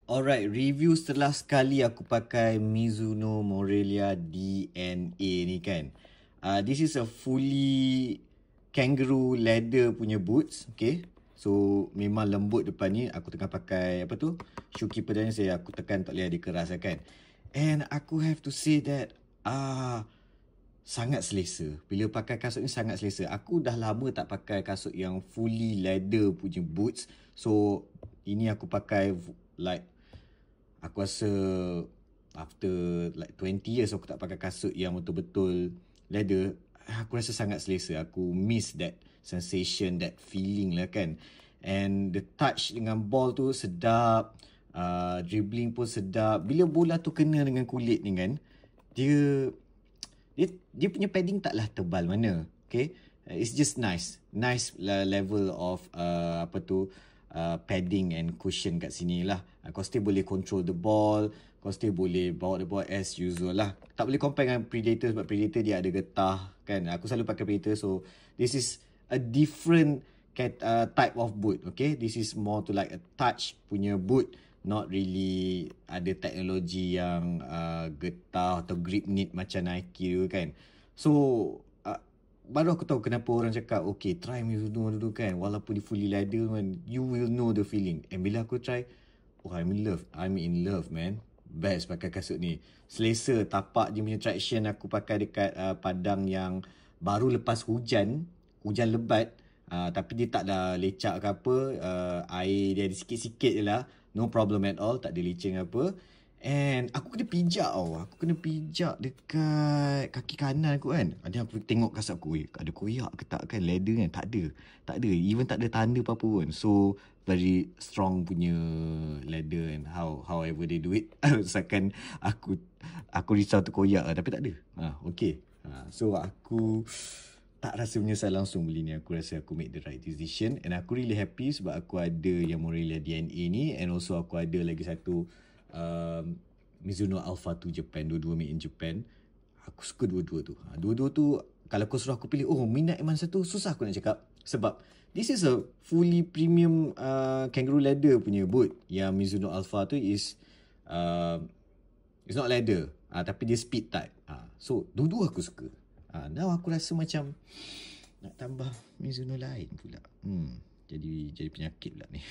Alright, review setelah sekali aku pakai Mizuno Morelia DNA ni kan. This is a fully kangaroo leather punya boots, okay. So memang lembut depan ni. Aku tengah pakai apa tu, shoe keeper dan saya aku tekan tak boleh, dia keras lah kan. And aku have to say that sangat selesa. Bila pakai kasut ni sangat selesa. Aku dah lama tak pakai kasut yang fully leather punya boots. So ini aku pakai like, aku rasa after like 20 years aku tak pakai kasut yang betul-betul leather. Aku rasa sangat selesa. Aku miss that sensation, that feeling lah kan. And the touch dengan ball tu sedap. Dribbling pun sedap. Bila bola tu kena dengan kulit ni kan, dia punya padding taklah tebal mana. Okay, it's just nice level of padding and cushion kat sini lah. Kau still boleh control the ball, kau still boleh bawa the ball as usual lah. Tak boleh compare dengan Predator sebab Predator dia ada getah kan. Aku selalu pakai Predator, so this is a different type of boot. Okay, this is more to like a touch punya boot, not really ada teknologi yang getah atau grip knit macam Nike tu kan. So baru aku tahu kenapa orang cakap okay, try Mizuno dulu kan, walaupun di fully leather man, you will know the feeling. And bila aku try, I'm in love man. Best pakai kasut ni, selesa. Tapak dia punya traction aku pakai dekat padang yang baru lepas hujan lebat. Tapi dia tak ada lecak ke apa, air dia ada sikit-sikit je lah, no problem at all, tak ada licin apa. And aku kena pijak tau. Aku kena pijak dekat kaki kanan aku kan. Ada aku tengok kasut aku, ada koyak ke tak kan, leather kan. Tak ada, even tak ada tanda apa-apa pun. So very strong punya leather, and however they do it. Seakan aku risau terkoyak lah, tapi tak ada. Okay. So aku tak rasa menyesal langsung beli ni. Aku rasa aku make the right decision. And aku really happy sebab aku ada yang Morelia DNA ni. And also aku ada lagi satu Mizuno Alpha 2 Japan. Dua-dua made in Japan. Aku suka dua-dua tu. Dua-dua tu kalau kau suruh aku pilih, minat yang mana satu, susah aku nak cakap. Sebab this is a fully premium kangaroo leather punya boot. Yang Mizuno Alpha tu is it's not leather, tapi dia speed type. So dua-dua aku suka. Now aku rasa macam nak tambah Mizuno lain pula. Jadi penyakit pula ni.